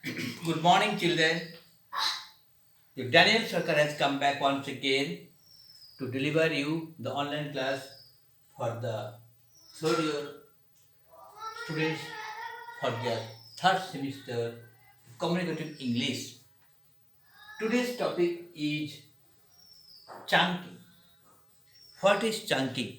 Good morning, children. Daniel Sarkar has come back once again to deliver you the online class for the third year students for their third semester communicative English. Today's topic is chunking. What is chunking?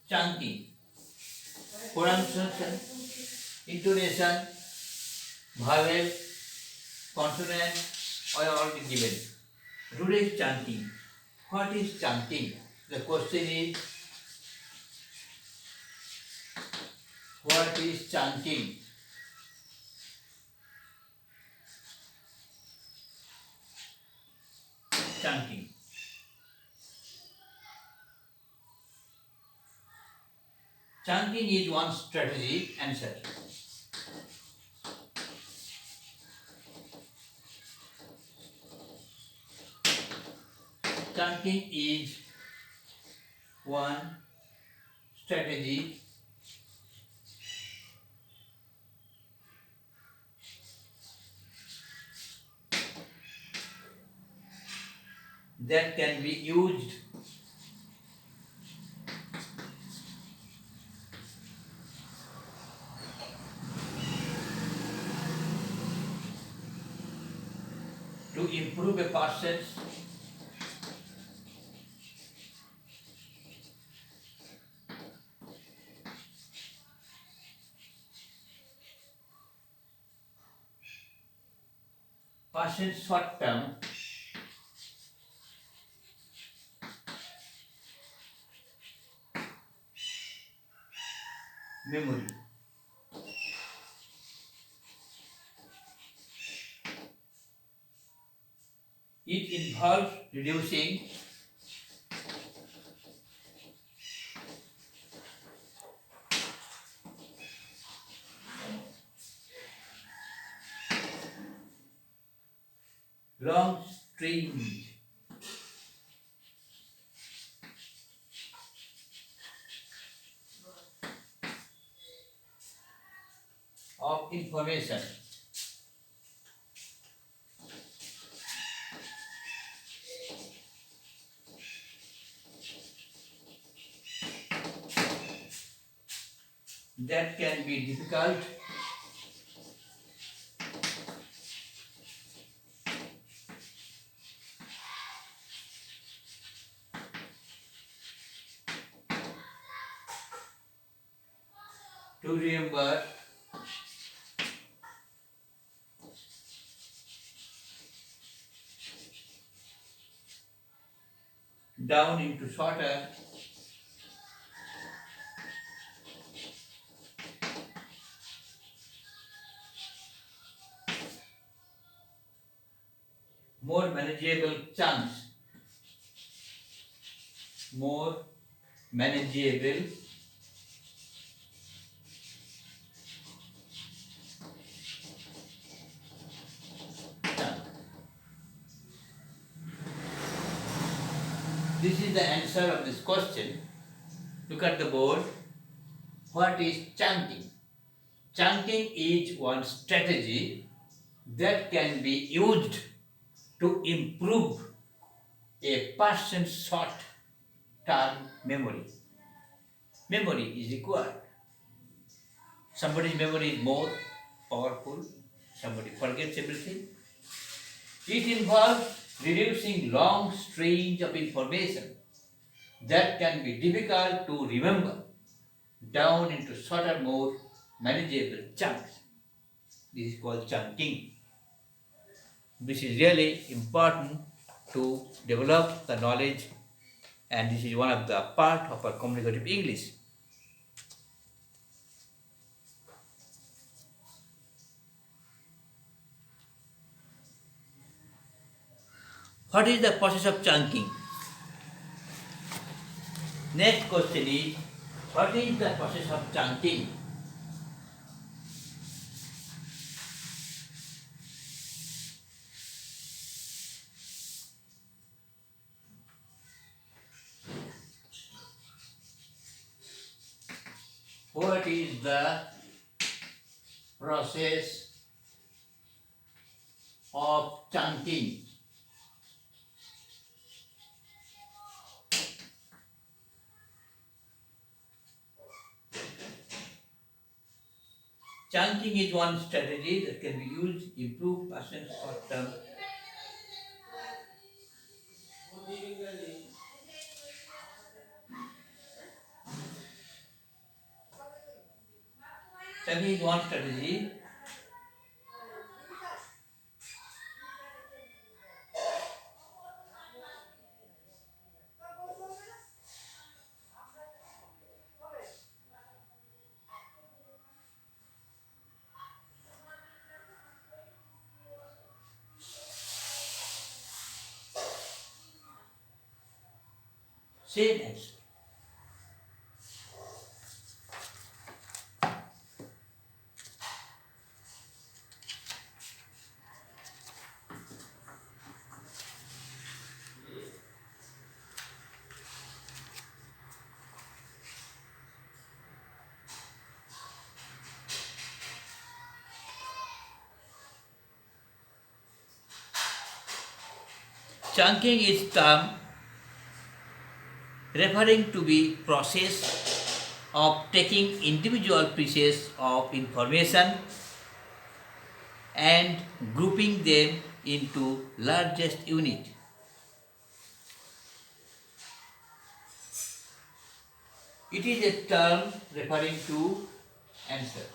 Chunking. Pronunciation, intonation, vowel, consonant are all given. Today's chunking. What is chunking? The question is, what is chunking? Chunking. Chunking is one strategy. Answer. Chunking is one strategy that can be used to improve a person's short-term memory. It involves reducing long strings of information that can be difficult to remember down into shorter, more manageable chunks. More manageable chunks. This is the answer of this question. Look at the board. What is chunking? Chunking is one strategy that can be used to improve a person's short term memory. Memory is required. Somebody's memory is more powerful, somebody forgets everything. It involves reducing long strings of information that can be difficult to remember down into shorter, more manageable chunks. This is called chunking. This is really important to develop the knowledge, and this is one of the part of our communicative English. What is the process of chunking? Next question is, what is the process of chunking? What is the process of chunking? Chunking is one strategy that can be used to improve person's short-term. Chunking is one strategy same as chunking is term referring to the process of taking individual pieces of information and grouping them into largest unit. It is a term referring to answer.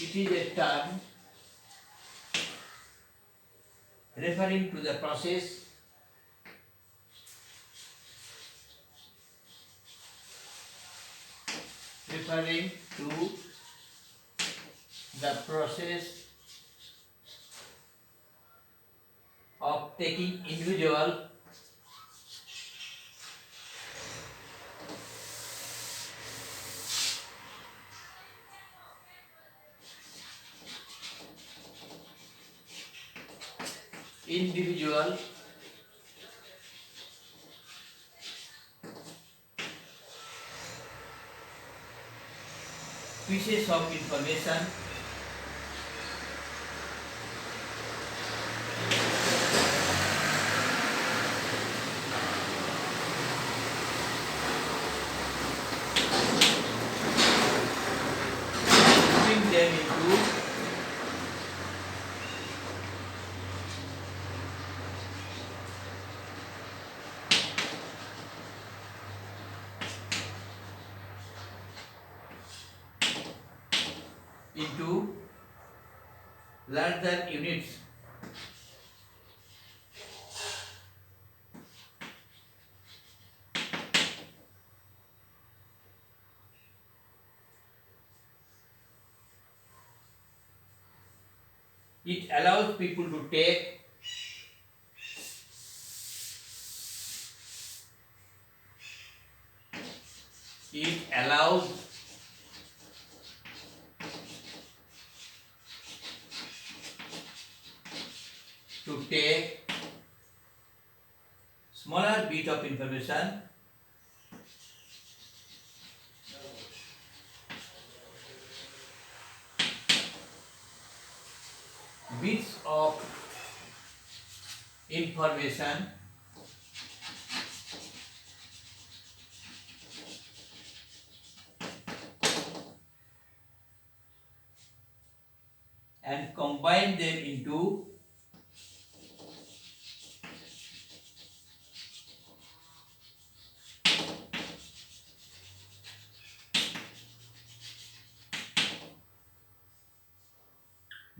It is a term referring to the process referring to the process of taking individual pieces of information grouping them into larger units. It allows people to take it allows to take smaller bit of information bits of information and combine them into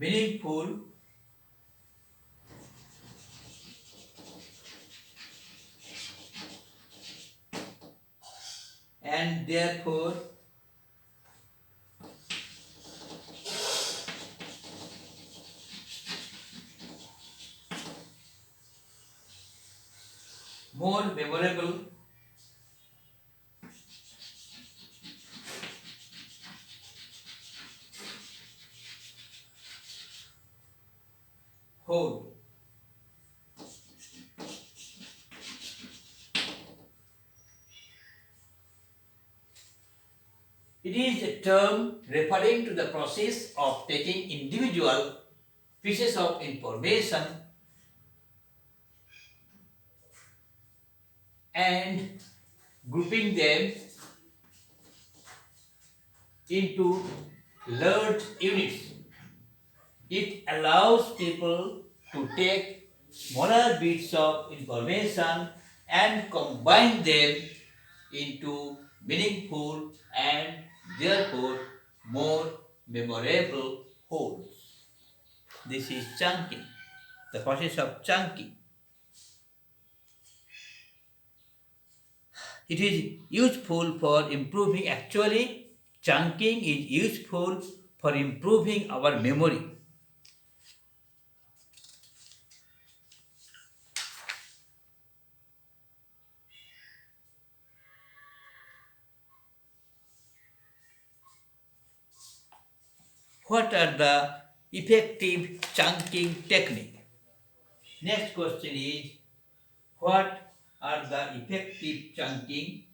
meaningful and therefore more memorable whole. It is a term referring to the process of taking individual pieces of information and grouping them into large units. It allows people to take smaller bits of information and combine them into meaningful and therefore more memorable wholes. This is chunking, the process of chunking. It is useful for improving, actually, chunking is useful for improving our memory. What are the effective chunking technique? Next question is, what are the effective chunking?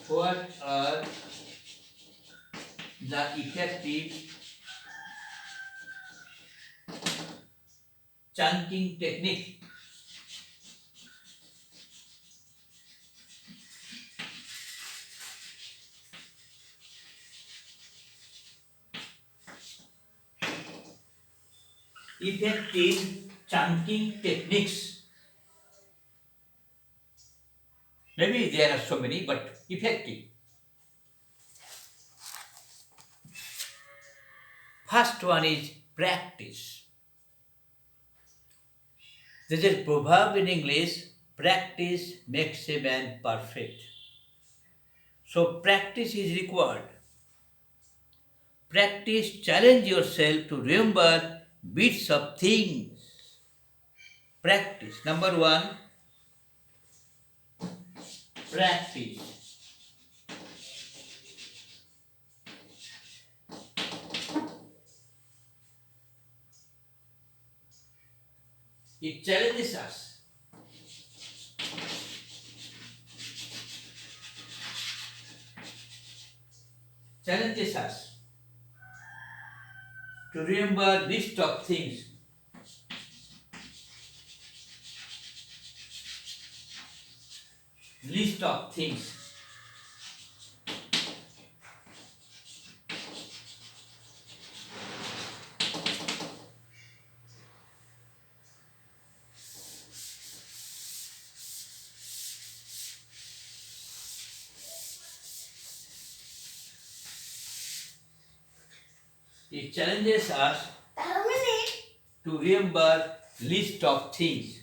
What are the effective chunking technique? Effective chunking techniques. Maybe there are so many, but effective. First one is practice. There is a proverb in English, practice makes a man perfect. So practice is required. Practice, challenge yourself to remember bits of things. Practice. Number one, practice. It challenges us. Challenges us to remember list of things. List of things. It challenges us to remember list of things.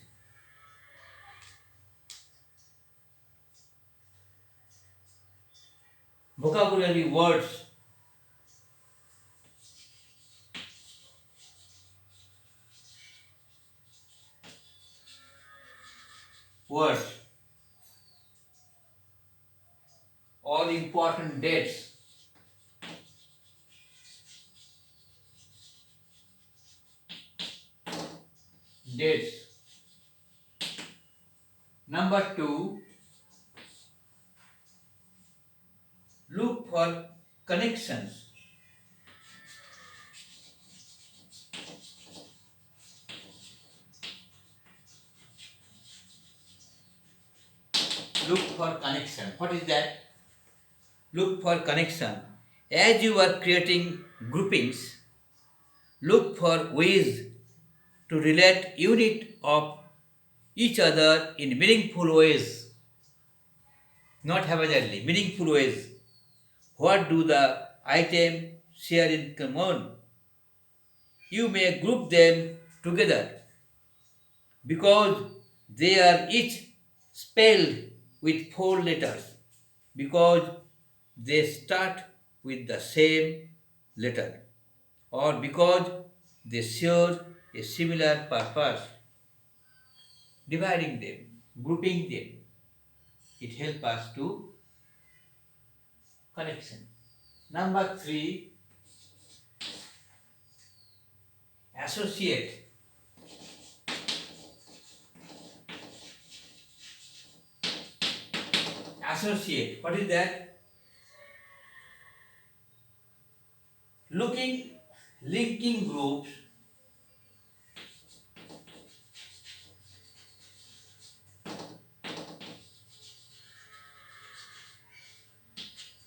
Vocabulary words. Words. All important dates. Dates. Number two, look for connections. Look for connection. What is that? Look for connection. As you are creating groupings, look for ways to relate unit of each other in meaningful ways. Not haphazardly, meaningful ways. What do the items share in common? You may group them together because they are each spelled with 4 letters, because they start with the same letter, or because they share a similar purpose. Dividing them, grouping them, it helps us to connection. Number three, associate. associate. What is that? Looking, linking groups,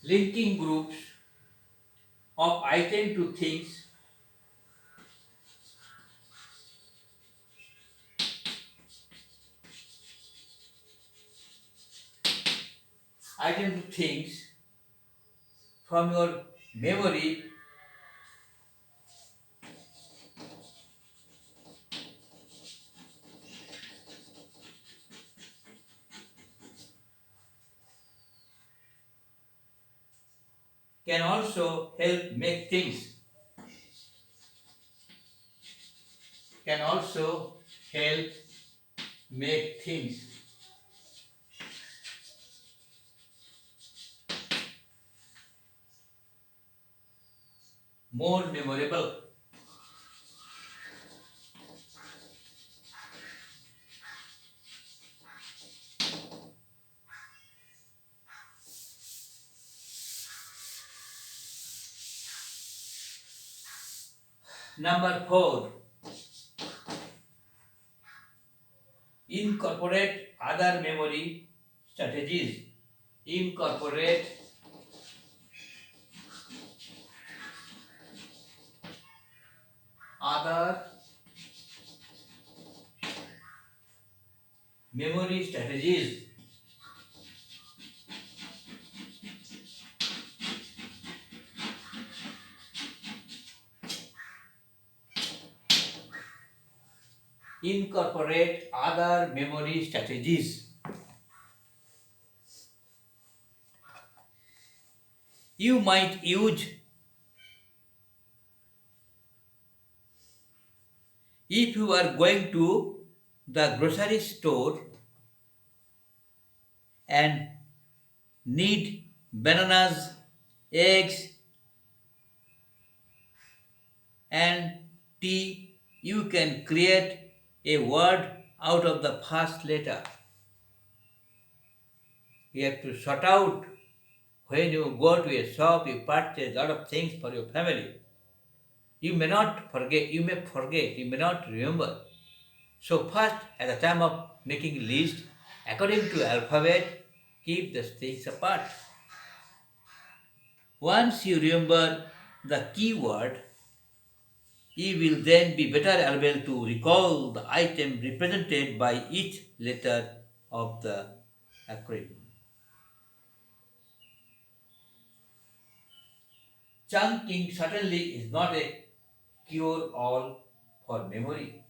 linking groups of item to things, item to things from your memory can also help make things, can also help make things more memorable. Number 4, incorporate other memory strategies. Incorporate other memory strategies. Incorporate other memory strategies. You might use, if you are going to the grocery store and need bananas, eggs, and tea, you can create a word out of the first letter. You have to sort out when you go to a shop, you purchase a lot of things for your family. You may not forget, you may not remember. So first, at the time of making list, according to alphabet, keep the things apart. Once you remember the keyword, you will then be better able to recall the item represented by each letter of the acronym. Chunking certainly is not a cure-all for memory.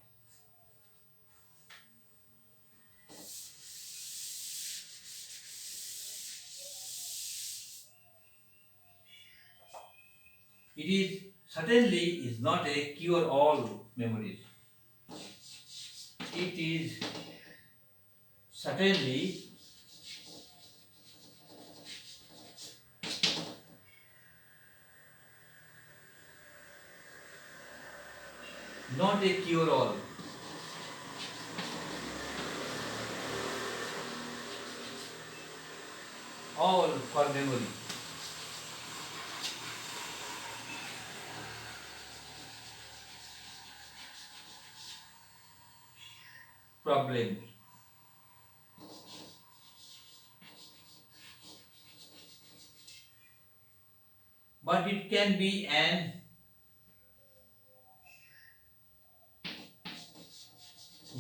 It is certainly is not a cure-all memories. It is certainly not a cure-all. All for memory. Problems. But it can be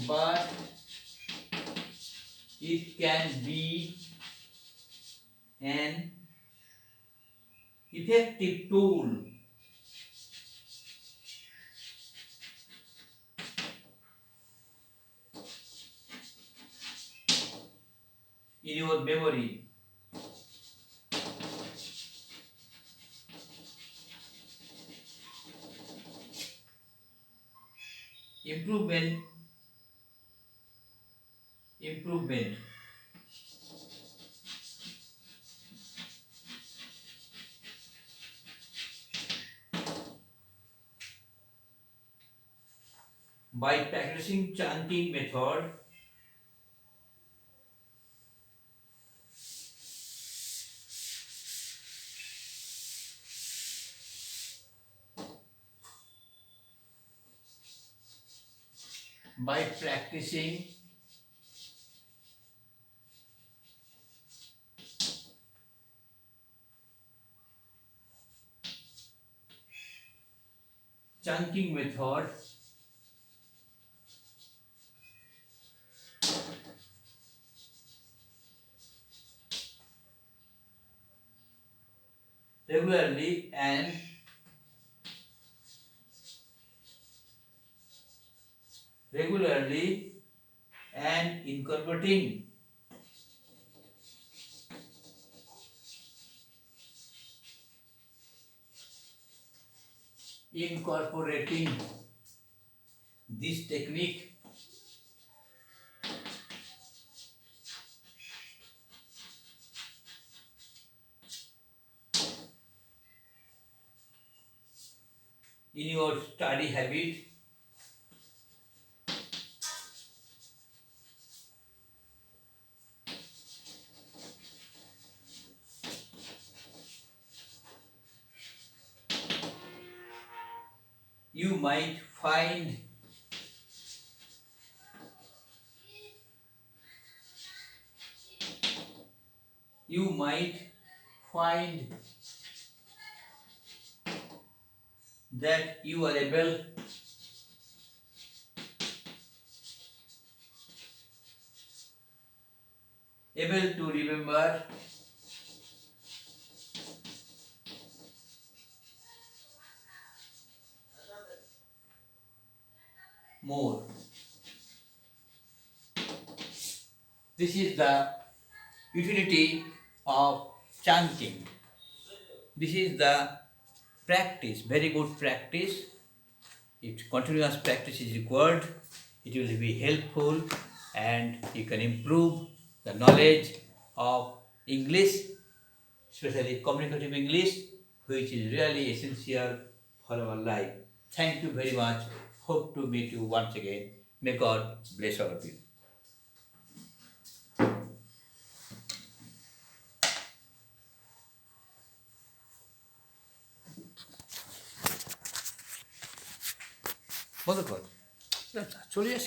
but it can be an effective tool in your memory. Improvement. Improvement. By practicing chunking method, by practicing chunking method regularly and incorporating this technique in your study habit, you might find you might find that you are able to remember more. This is the utility of chanting. This is the practice, very good practice. If continuous practice is required, it will be helpful and you can improve the knowledge of English, especially communicative English, which is really essential for our life. Thank you very much. Hope to meet you once again. May God bless all of you. বন্ধ কর চলে যাস